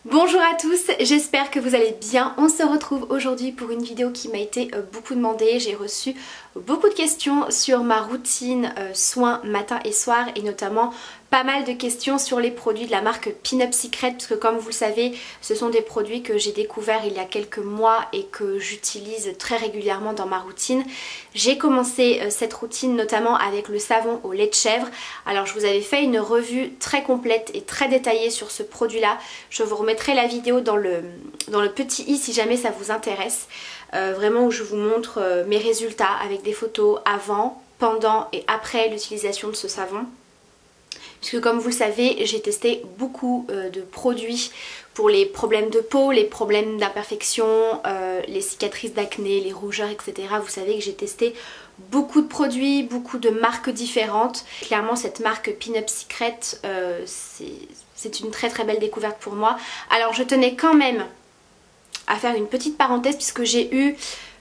Bonjour à tous, j'espère que vous allez bien. On se retrouve aujourd'hui pour une vidéo qui m'a été beaucoup demandée. J'ai reçu beaucoup de questions sur ma routine soins matin et soir et notamment pas mal de questions sur les produits de la marque Pin-Up Secret parce que comme vous le savez, ce sont des produits que j'ai découverts il y a quelques mois et que j'utilise très régulièrement dans ma routine. J'ai commencé cette routine notamment avec le savon au lait de chèvre. Alors je vous avais fait une revue très complète et très détaillée sur ce produit là. Je vous remettrai la vidéo dans le petit i si jamais ça vous intéresse. Vraiment où je vous montre mes résultats avec des photos avant, pendant et après l'utilisation de ce savon. Puisque comme vous le savez, j'ai testé beaucoup de produits pour les problèmes de peau, les problèmes d'imperfection, les cicatrices d'acné, les rougeurs, etc. Vous savez que j'ai testé beaucoup de produits, beaucoup de marques différentes. Clairement cette marque Pin-Up Secret, c'est une très très belle découverte pour moi. Alors je tenais quand même à faire une petite parenthèse puisque j'ai eu,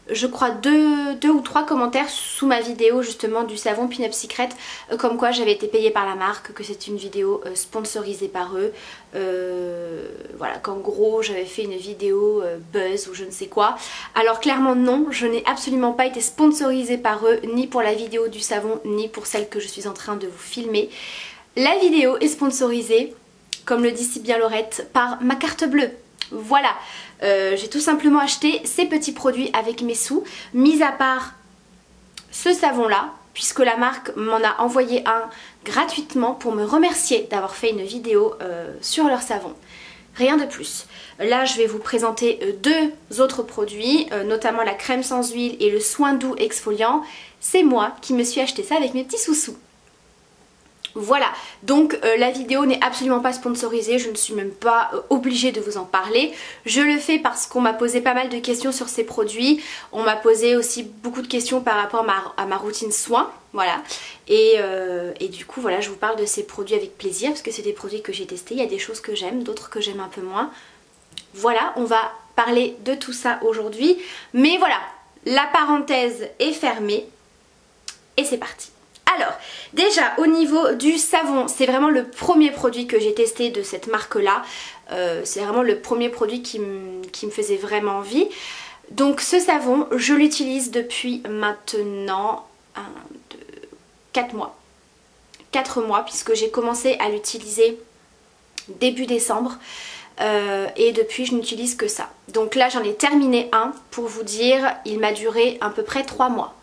je crois, deux ou trois commentaires sous ma vidéo justement du savon Pin-Up Secret comme quoi j'avais été payée par la marque, que c'est une vidéo sponsorisée par eux, voilà, qu'en gros j'avais fait une vidéo buzz ou je ne sais quoi. Alors clairement non, je n'ai absolument pas été sponsorisée par eux, ni pour la vidéo du savon, ni pour celle que je suis en train de vous filmer. La vidéo est sponsorisée, comme le dit si bien Laurette, par ma carte bleue. Voilà, j'ai tout simplement acheté ces petits produits avec mes sous, mis à part ce savon là, puisque la marque m'en a envoyé un gratuitement pour me remercier d'avoir fait une vidéo sur leur savon. Rien de plus. Là je vais vous présenter deux autres produits, notamment la crème sans huile et le soin doux exfoliant. C'est moi qui me suis acheté ça avec mes petits sous-sous. Voilà, donc la vidéo n'est absolument pas sponsorisée, je ne suis même pas obligée de vous en parler. Je le fais parce qu'on m'a posé pas mal de questions sur ces produits. On m'a posé aussi beaucoup de questions par rapport à ma routine soins, voilà. Et du coup voilà, je vous parle de ces produits avec plaisir parce que c'est des produits que j'ai testés. Il y a des choses que j'aime, d'autres que j'aime un peu moins. Voilà, on va parler de tout ça aujourd'hui. Mais voilà, la parenthèse est fermée et c'est parti. Alors, déjà au niveau du savon, c'est vraiment le premier produit que j'ai testé de cette marque-là. C'est vraiment le premier produit qui me faisait vraiment envie. Donc ce savon, je l'utilise depuis maintenant 4 mois. 4 mois puisque j'ai commencé à l'utiliser début décembre. Et depuis je n'utilise que ça. Donc là j'en ai terminé un, pour vous dire, il m'a duré à peu près 3 mois.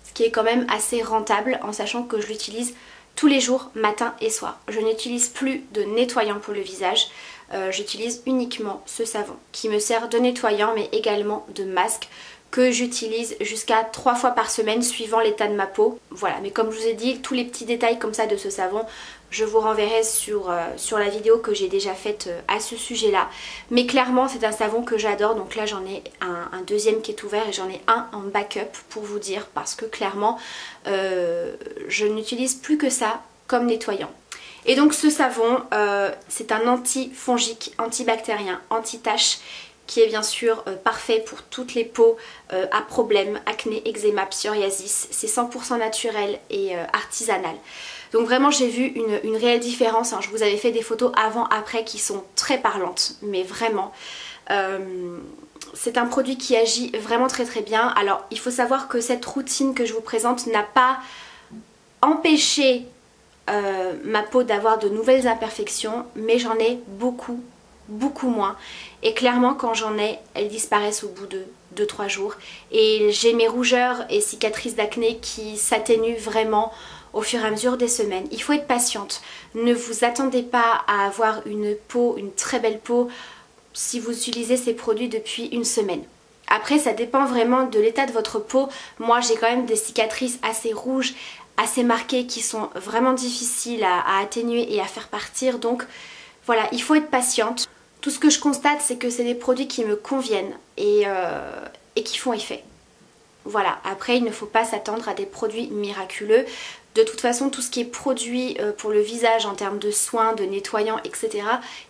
Ce qui est quand même assez rentable en sachant que je l'utilise tous les jours, matin et soir. Je n'utilise plus de nettoyant pour le visage, j'utilise uniquement ce savon qui me sert de nettoyant mais également de masque que j'utilise jusqu'à 3 fois par semaine suivant l'état de ma peau. Voilà, mais comme je vous ai dit, tous les petits détails comme ça de ce savon, je vous renverrai sur la vidéo que j'ai déjà faite à ce sujet-là. Mais clairement, c'est un savon que j'adore. Donc là, j'en ai un deuxième qui est ouvert et j'en ai un en backup pour vous dire. Parce que clairement, je n'utilise plus que ça comme nettoyant. Et donc ce savon, c'est un antifongique, antibactérien, anti-tache, qui est bien sûr parfait pour toutes les peaux à problème, acné, eczéma, psoriasis. C'est 100% naturel et artisanal. Donc vraiment j'ai vu une réelle différence, hein. Je vous avais fait des photos avant-après qui sont très parlantes, mais vraiment. C'est un produit qui agit vraiment très très bien. Alors il faut savoir que cette routine que je vous présente n'a pas empêché ma peau d'avoir de nouvelles imperfections, mais j'en ai beaucoup moins, et clairement quand j'en ai, elles disparaissent au bout de 2-3 jours et j'ai mes rougeurs et cicatrices d'acné qui s'atténuent vraiment au fur et à mesure des semaines. Il faut être patiente, ne vous attendez pas à avoir une très belle peau si vous utilisez ces produits depuis une semaine. Après ça dépend vraiment de l'état de votre peau. Moi j'ai quand même des cicatrices assez rouges, assez marquées, qui sont vraiment difficiles à atténuer et à faire partir, donc voilà, il faut être patiente. Tout ce que je constate, c'est que c'est des produits qui me conviennent et qui font effet. Voilà, après il ne faut pas s'attendre à des produits miraculeux. De toute façon, tout ce qui est produit pour le visage en termes de soins, de nettoyants, etc.,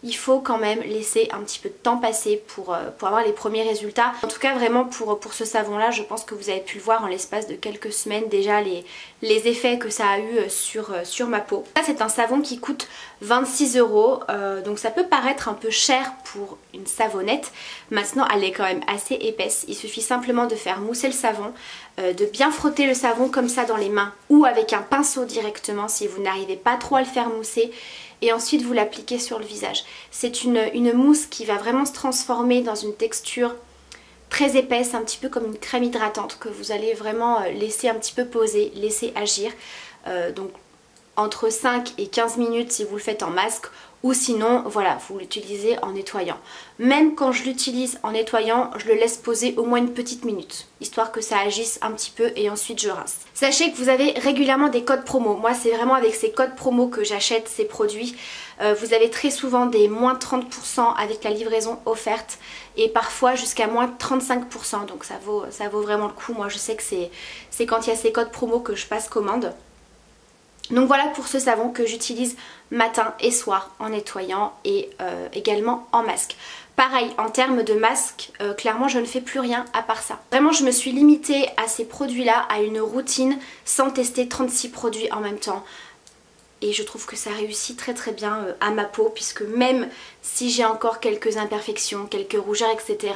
il faut quand même laisser un petit peu de temps passer pour avoir les premiers résultats. En tout cas, vraiment pour ce savon-là, je pense que vous avez pu le voir en l'espace de quelques semaines déjà les effets que ça a eu sur ma peau. Ça, c'est un savon qui coûte 26 €. Donc ça peut paraître un peu cher pour une savonnette. Maintenant elle est quand même assez épaisse. Il suffit simplement de faire mousser le savon, de bien frotter le savon comme ça dans les mains ou avec un pinceau directement si vous n'arrivez pas trop à le faire mousser. Et ensuite vous l'appliquez sur le visage. C'est une mousse qui va vraiment se transformer dans une texture très épaisse, un petit peu comme une crème hydratante que vous allez vraiment laisser un petit peu poser, laisser agir. Donc entre 5 et 15 minutes si vous le faites en masque, ou sinon voilà, vous l'utilisez en nettoyant. Même quand je l'utilise en nettoyant, je le laisse poser au moins une petite minute, histoire que ça agisse un petit peu et ensuite je rince. Sachez que vous avez régulièrement des codes promo. Moi c'est vraiment avec ces codes promo que j'achète ces produits. Vous avez très souvent des moins 30% avec la livraison offerte et parfois jusqu'à moins 35%, donc ça vaut vraiment le coup. Moi je sais que c'est quand il y a ces codes promo que je passe commande. Donc voilà pour ce savon que j'utilise matin et soir en nettoyant et également en masque. Pareil, en termes de masque, clairement je ne fais plus rien à part ça. Vraiment je me suis limitée à ces produits-là, à une routine sans tester 36 produits en même temps. Et je trouve que ça réussit très très bien à ma peau, puisque même si j'ai encore quelques imperfections, quelques rougeurs, etc.,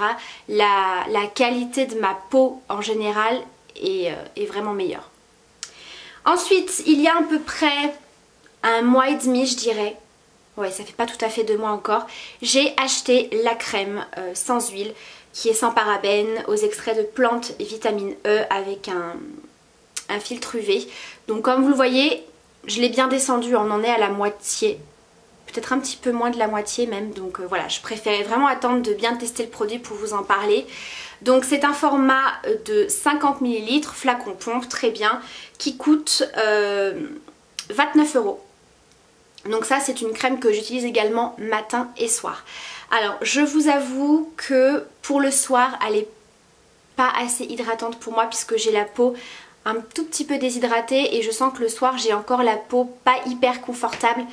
la qualité de ma peau en général est vraiment meilleure. Ensuite, il y a à peu près un mois et demi, je dirais. Ouais, ça fait pas tout à fait 2 mois encore. J'ai acheté la crème sans huile, qui est sans parabènes, aux extraits de plantes et vitamine E avec un filtre UV. Donc comme vous le voyez, je l'ai bien descendu, on en est à la moitié. Peut-être un petit peu moins de la moitié même. Donc voilà, je préférais vraiment attendre de bien tester le produit pour vous en parler. Donc c'est un format de 50 ml, flacon pompe, très bien, qui coûte 29 €. Donc ça c'est une crème que j'utilise également matin et soir. Alors je vous avoue que pour le soir elle n'est pas assez hydratante pour moi puisque j'ai la peau un tout petit peu déshydratée et je sens que le soir j'ai encore la peau pas hyper confortable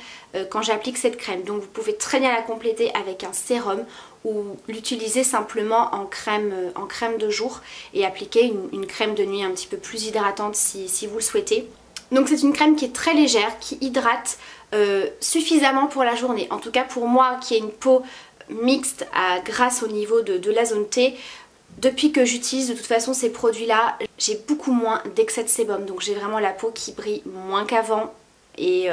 quand j'applique cette crème. Donc vous pouvez très bien la compléter avec un sérum ou l'utiliser simplement en crème de jour et appliquer une crème de nuit un petit peu plus hydratante si vous le souhaitez. Donc c'est une crème qui est très légère, qui hydrate suffisamment pour la journée. En tout cas pour moi qui ai une peau mixte à grasse au niveau de la zone T, depuis que j'utilise de toute façon ces produits là, j'ai beaucoup moins d'excès de sébum. Donc j'ai vraiment la peau qui brille moins qu'avant et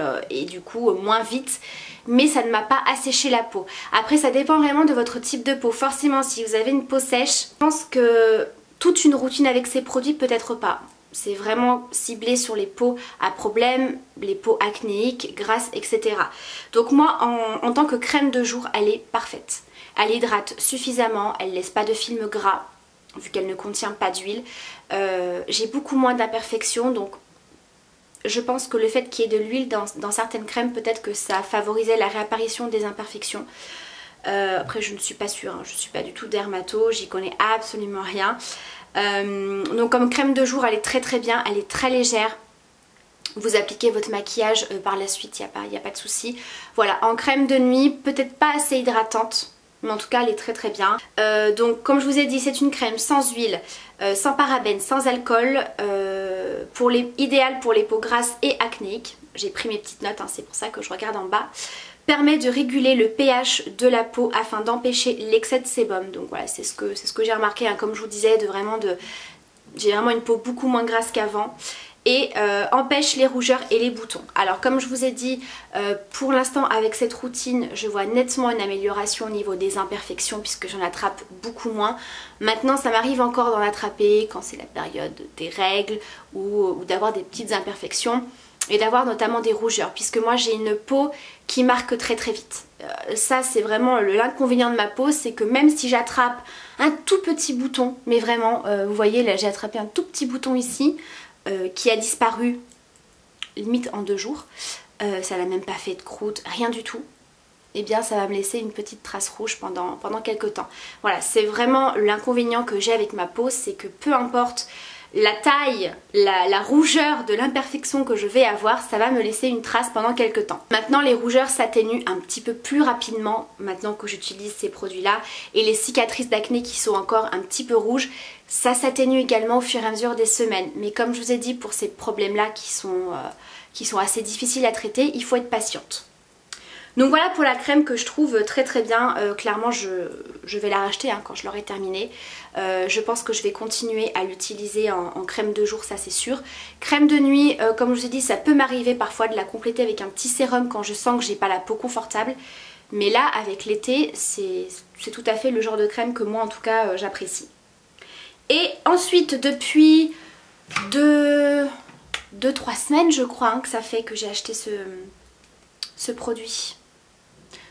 du coup moins vite. Mais ça ne m'a pas asséché la peau. Après ça dépend vraiment de votre type de peau. Forcément si vous avez une peau sèche, je pense que toute une routine avec ces produits peut-être pas. C'est vraiment ciblé sur les peaux à problème, les peaux acnéiques, grasses, etc. Donc moi en tant que crème de jour elle est parfaite. Elle hydrate suffisamment, elle ne laisse pas de film gras vu qu'elle ne contient pas d'huile. J'ai beaucoup moins d'imperfections, donc je pense que le fait qu'il y ait de l'huile dans certaines crèmes, peut-être que ça favorisait la réapparition des imperfections. Après je ne suis pas sûre, hein, je ne suis pas du tout dermato, j'y connais absolument rien. Donc comme crème de jour elle est très très bien, elle est très légère. Vous appliquez votre maquillage par la suite, il n'y a pas de souci. Voilà, en crème de nuit, peut-être pas assez hydratante, mais en tout cas elle est très très bien. Donc comme je vous ai dit, c'est une crème sans huile, sans parabènes, sans alcool, idéale pour les peaux grasses et acnéiques. J'ai pris mes petites notes, hein, c'est pour ça que je regarde en bas. Permet de réguler le pH de la peau afin d'empêcher l'excès de sébum. Donc voilà, c'est ce que j'ai remarqué, hein, comme je vous disais, j'ai vraiment une peau beaucoup moins grasse qu'avant. Et empêche les rougeurs et les boutons. Alors comme je vous ai dit, pour l'instant avec cette routine je vois nettement une amélioration au niveau des imperfections puisque j'en attrape beaucoup moins. Maintenant ça m'arrive encore d'en attraper quand c'est la période des règles ou d'avoir des petites imperfections et d'avoir notamment des rougeurs puisque moi j'ai une peau qui marque très très vite. Ça c'est vraiment l'inconvénient de ma peau, c'est que même si j'attrape un tout petit bouton, mais vraiment vous voyez là j'ai attrapé un tout petit bouton ici, qui a disparu limite en 2 jours, ça n'a même pas fait de croûte, rien du tout, et bien ça va me laisser une petite trace rouge pendant quelques temps. Voilà, c'est vraiment l'inconvénient que j'ai avec ma peau, c'est que peu importe la taille, la rougeur de l'imperfection que je vais avoir, ça va me laisser une trace pendant quelques temps. Maintenant les rougeurs s'atténuent un petit peu plus rapidement maintenant que j'utilise ces produits là, et les cicatrices d'acné qui sont encore un petit peu rouges, ça s'atténue également au fur et à mesure des semaines. Mais comme je vous ai dit, pour ces problèmes là qui sont assez difficiles à traiter, il faut être patiente. Donc voilà pour la crème que je trouve très très bien. Clairement je vais la racheter hein, quand je l'aurai terminée. Je pense que je vais continuer à l'utiliser en crème de jour, ça c'est sûr. Crème de nuit, comme je vous ai dit, ça peut m'arriver parfois de la compléter avec un petit sérum quand je sens que j'ai pas la peau confortable. Mais là avec l'été c'est tout à fait le genre de crème que moi en tout cas j'apprécie. Et ensuite depuis 2-3 semaines je crois hein, que ça fait que j'ai acheté ce produit.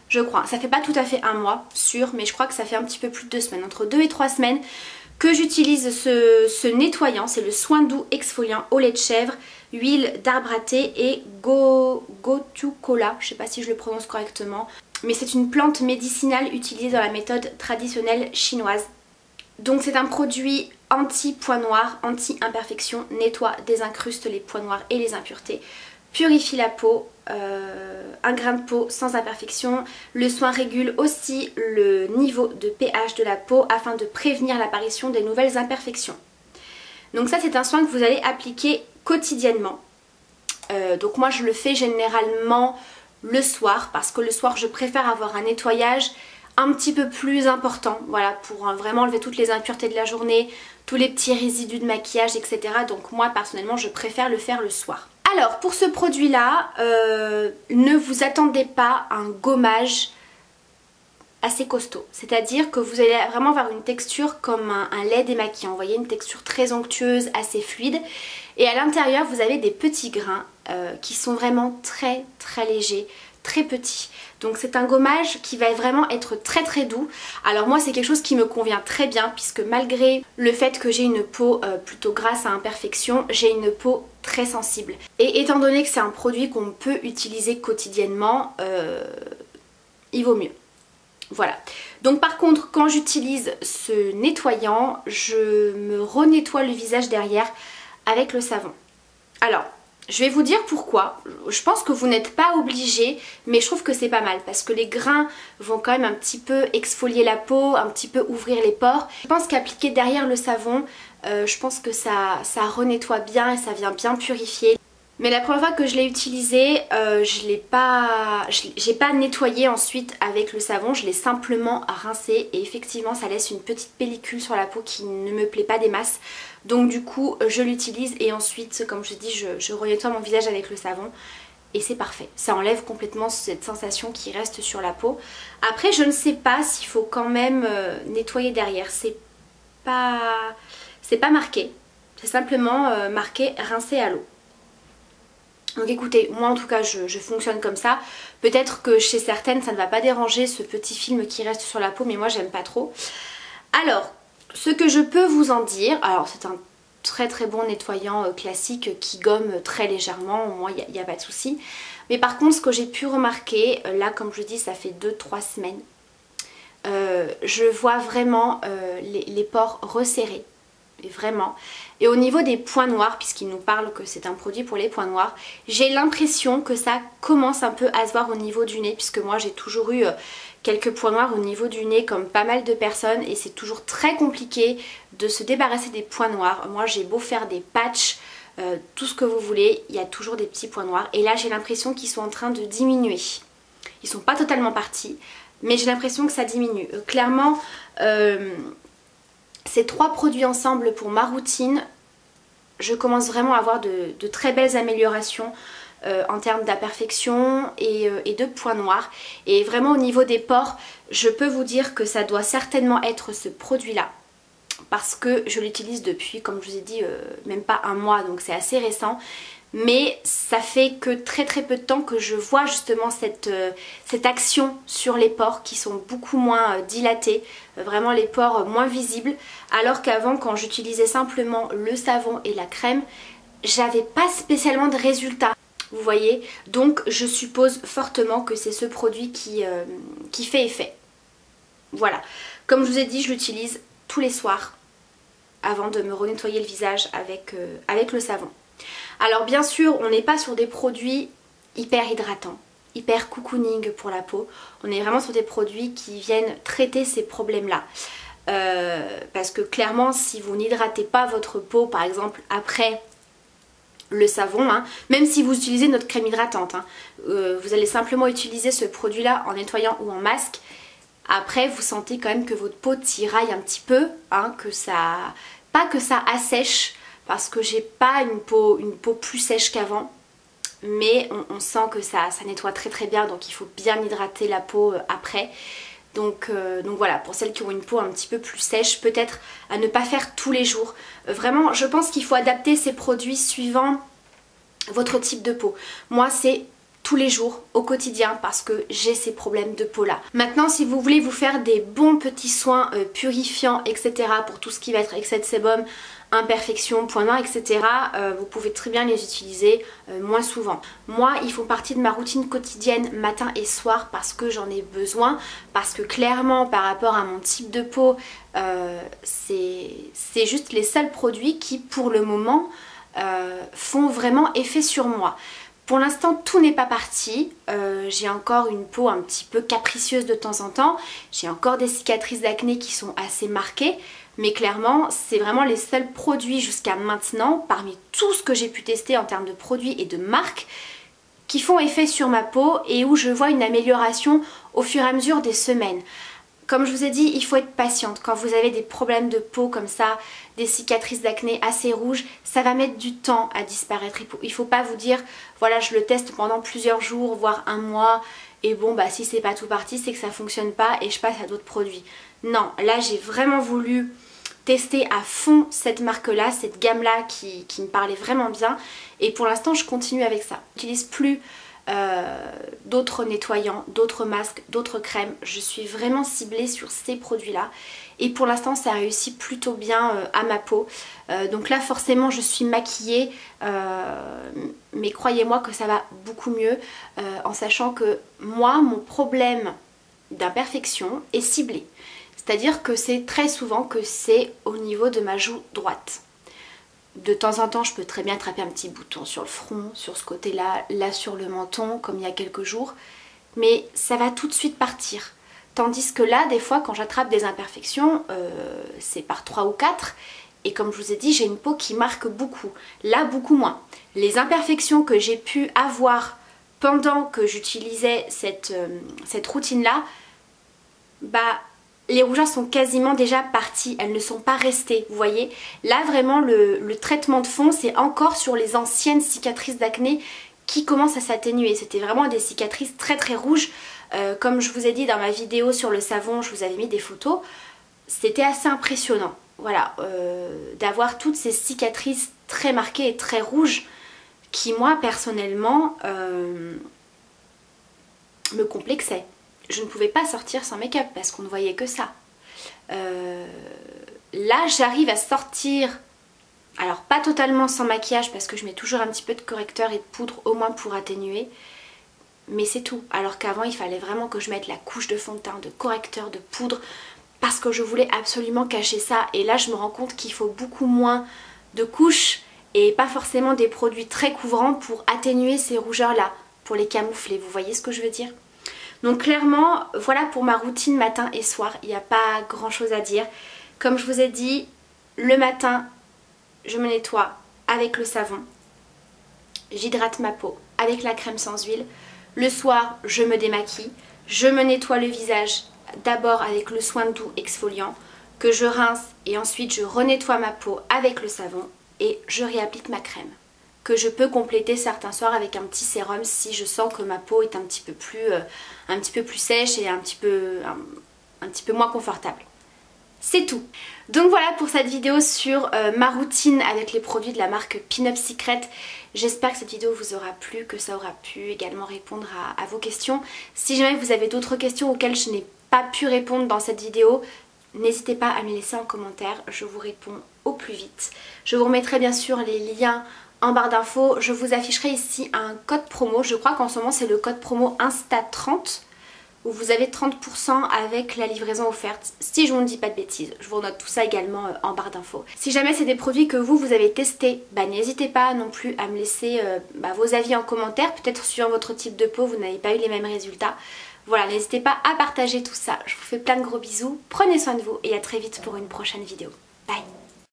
Je crois, ça fait pas tout à fait un mois, sûr, mais je crois que ça fait un petit peu plus de 2 semaines, entre 2 et 3 semaines que j'utilise ce nettoyant. C'est le soin doux exfoliant au lait de chèvre, huile d'arbre à thé et gotu-kola, je sais pas si je le prononce correctement, mais c'est une plante médicinale utilisée dans la méthode traditionnelle chinoise. Donc c'est un produit anti-points noirs, anti-imperfection, nettoie, désincruste les points noirs et les impuretés, purifie la peau, un grain de peau sans imperfection. Le soin régule aussi le niveau de pH de la peau afin de prévenir l'apparition des nouvelles imperfections. Donc ça c'est un soin que vous allez appliquer quotidiennement. Donc moi je le fais généralement le soir parce que le soir je préfère avoir un nettoyage un petit peu plus important, voilà, pour vraiment enlever toutes les impuretés de la journée, tous les petits résidus de maquillage, etc. Donc moi personnellement je préfère le faire le soir. Alors pour ce produit là, ne vous attendez pas à un gommage assez costaud, c'est à dire que vous allez vraiment avoir une texture comme un lait démaquillant, vous voyez, une texture très onctueuse, assez fluide, et à l'intérieur vous avez des petits grains qui sont vraiment très très légers, très petits. Donc c'est un gommage qui va vraiment être très très doux. Alors moi c'est quelque chose qui me convient très bien puisque malgré le fait que j'ai une peau plutôt grasse à imperfection, j'ai une peau très sensible. Et étant donné que c'est un produit qu'on peut utiliser quotidiennement, il vaut mieux. Voilà. Donc par contre quand j'utilise ce nettoyant, je me renettoie le visage derrière avec le savon. Alors je vais vous dire pourquoi. Je pense que vous n'êtes pas obligé, mais je trouve que c'est pas mal parce que les grains vont quand même un petit peu exfolier la peau, un petit peu ouvrir les pores. Je pense qu'appliquer derrière le savon, je pense que ça renettoie bien et ça vient bien purifier. Mais la première fois que je l'ai utilisé, j'ai pas nettoyé ensuite avec le savon, je l'ai simplement rincé et effectivement ça laisse une petite pellicule sur la peau qui ne me plaît pas des masses. Donc du coup je l'utilise et ensuite comme je dis je renettoie mon visage avec le savon et c'est parfait. Ça enlève complètement cette sensation qui reste sur la peau. Après je ne sais pas s'il faut quand même nettoyer derrière, c'est pas marqué, c'est simplement marqué rincer à l'eau. Donc écoutez, moi en tout cas je fonctionne comme ça. Peut-être que chez certaines ça ne va pas déranger ce petit film qui reste sur la peau, mais moi j'aime pas trop. Alors, ce que je peux vous en dire, alors c'est un très très bon nettoyant classique qui gomme très légèrement, moi il n'y a pas de souci. Mais par contre ce que j'ai pu remarquer, là comme je dis ça fait 2-3 semaines, je vois vraiment les pores resserrés. Vraiment. Et au niveau des points noirs, puisqu'il nous parle que c'est un produit pour les points noirs, j'ai l'impression que ça commence un peu à se voir au niveau du nez, puisque moi j'ai toujours eu quelques points noirs au niveau du nez comme pas mal de personnes et c'est toujours très compliqué de se débarrasser des points noirs. Moi j'ai beau faire des patchs, tout ce que vous voulez, il y a toujours des petits points noirs et là j'ai l'impression qu'ils sont en train de diminuer. Ils sont pas totalement partis, mais j'ai l'impression que ça diminue. Clairement, ces 3 produits ensemble pour ma routine, je commence vraiment à avoir de très belles améliorations en termes d'imperfection et de points noirs. Et vraiment au niveau des pores, je peux vous dire que ça doit certainement être ce produit-là. Parce que je l'utilise depuis, comme je vous ai dit, même pas un mois, donc c'est assez récent. Mais ça fait que très très peu de temps que je vois justement cette action sur les pores qui sont beaucoup moins dilatés, vraiment les pores moins visibles, alors qu'avant quand j'utilisais simplement le savon et la crème, j'avais pas spécialement de résultats, vous voyez, donc je suppose fortement que c'est ce produit qui fait effet. Voilà, comme je vous ai dit, je l'utilise tous les soirs avant de me renettoyer le visage avec le savon. Alors bien sûr on n'est pas sur des produits hyper hydratants, hyper cocooning pour la peau, on est vraiment sur des produits qui viennent traiter ces problèmes là. Parce que clairement si vous n'hydratez pas votre peau par exemple après le savon, hein, même si vous utilisez notre crème hydratante, hein. Vous allez simplement utiliser ce produit là en nettoyant ou en masque. Après vous sentez quand même que votre peau tiraille un petit peu, hein, pas que ça assèche, parce que j'ai pas une peau plus sèche qu'avant, mais on sent que ça nettoie très très bien, donc il faut bien hydrater la peau après. Donc voilà, pour celles qui ont une peau un petit peu plus sèche, peut-être à ne pas faire tous les jours. Vraiment, je pense qu'il faut adapter ces produits suivant votre type de peau. Moi, c'est tous les jours, au quotidien, parce que j'ai ces problèmes de peau là. Maintenant, si vous voulez vous faire des bons petits soins purifiants, etc., pour tout ce qui va être excès de sébum, imperfections, points noirs, etc., vous pouvez très bien les utiliser moins souvent. Moi, ils font partie de ma routine quotidienne matin et soir parce que j'en ai besoin, parce que clairement par rapport à mon type de peau, c'est juste les seuls produits qui pour le moment font vraiment effet sur moi. Pour l'instant, tout n'est pas parti. J'ai encore une peau un petit peu capricieuse de temps en temps. J'ai encore des cicatrices d'acné qui sont assez marquées. Mais clairement, c'est vraiment les seuls produits jusqu'à maintenant, parmi tout ce que j'ai pu tester en termes de produits et de marques, qui font effet sur ma peau et où je vois une amélioration au fur et à mesure des semaines. Comme je vous ai dit, il faut être patiente. Quand vous avez des problèmes de peau comme ça, des cicatrices d'acné assez rouges, ça va mettre du temps à disparaître. Il ne faut pas vous dire, voilà, je le teste pendant plusieurs jours, voire un mois, et bon, bah si c'est pas tout parti, c'est que ça fonctionne pas et je passe à d'autres produits. Non, là j'ai vraiment voulu tester à fond cette marque-là, cette gamme-là qui me parlait vraiment bien. Et pour l'instant, je continue avec ça. Je n'utilise plus d'autres nettoyants, d'autres masques, d'autres crèmes. Je suis vraiment ciblée sur ces produits-là. Et pour l'instant, ça réussit plutôt bien à ma peau. Donc là, forcément, je suis maquillée. Mais croyez-moi que ça va beaucoup mieux. En sachant que moi, mon problème d'imperfection est ciblé. C'est-à-dire que c'est très souvent que c'est au niveau de ma joue droite. De temps en temps, je peux très bien attraper un petit bouton sur le front, sur ce côté-là, là sur le menton, comme il y a quelques jours. Mais ça va tout de suite partir. Tandis que là, des fois, quand j'attrape des imperfections, c'est par 3 ou 4. Et comme je vous ai dit, j'ai une peau qui marque beaucoup. Là, beaucoup moins. Les imperfections que j'ai pu avoir pendant que j'utilisais cette routine-là, bah... les rougeurs sont quasiment déjà parties, elles ne sont pas restées, vous voyez. Là vraiment le traitement de fond, c'est encore sur les anciennes cicatrices d'acné qui commencent à s'atténuer. C'était vraiment des cicatrices très très rouges. Comme je vous ai dit dans ma vidéo sur le savon, je vous avais mis des photos. C'était assez impressionnant, voilà, d'avoir toutes ces cicatrices très marquées et très rouges qui moi personnellement me complexaient. Je ne pouvais pas sortir sans make-up parce qu'on ne voyait que ça. Là, j'arrive à sortir, alors pas totalement sans maquillage parce que je mets toujours un petit peu de correcteur et de poudre au moins pour atténuer. Mais c'est tout. Alors qu'avant, il fallait vraiment que je mette la couche de fond de teint, de correcteur, de poudre parce que je voulais absolument cacher ça. Et là, je me rends compte qu'il faut beaucoup moins de couches et pas forcément des produits très couvrants pour atténuer ces rougeurs-là, pour les camoufler. Vous voyez ce que je veux dire ? Donc clairement, voilà pour ma routine matin et soir, il n'y a pas grand chose à dire. Comme je vous ai dit, le matin, je me nettoie avec le savon. J'hydrate ma peau avec la crème sans huile. Le soir, je me démaquille. Je me nettoie le visage d'abord avec le soin doux exfoliant que je rince et ensuite je renettoie ma peau avec le savon et je réapplique ma crème. Que je peux compléter certains soirs avec un petit sérum si je sens que ma peau est un petit peu plus sèche et un petit peu moins confortable. C'est tout. Donc voilà pour cette vidéo sur ma routine avec les produits de la marque Pin Up Secret. J'espère que cette vidéo vous aura plu, que ça aura pu également répondre à vos questions. Si jamais vous avez d'autres questions auxquelles je n'ai pas pu répondre dans cette vidéo, n'hésitez pas à me les laisser en commentaire, je vous réponds au plus vite. Je vous remettrai bien sûr les liens en barre d'infos. Je vous afficherai ici un code promo, je crois qu'en ce moment c'est le code promo Insta30 où vous avez 30% avec la livraison offerte, si je ne dis pas de bêtises. Je vous note tout ça également en barre d'infos. Si jamais c'est des produits que vous avez testés, bah, n'hésitez pas non plus à me laisser vos avis en commentaire. Peut-être suivant votre type de peau, vous n'avez pas eu les mêmes résultats. Voilà, n'hésitez pas à partager tout ça. Je vous fais plein de gros bisous, prenez soin de vous et à très vite pour une prochaine vidéo. Bye!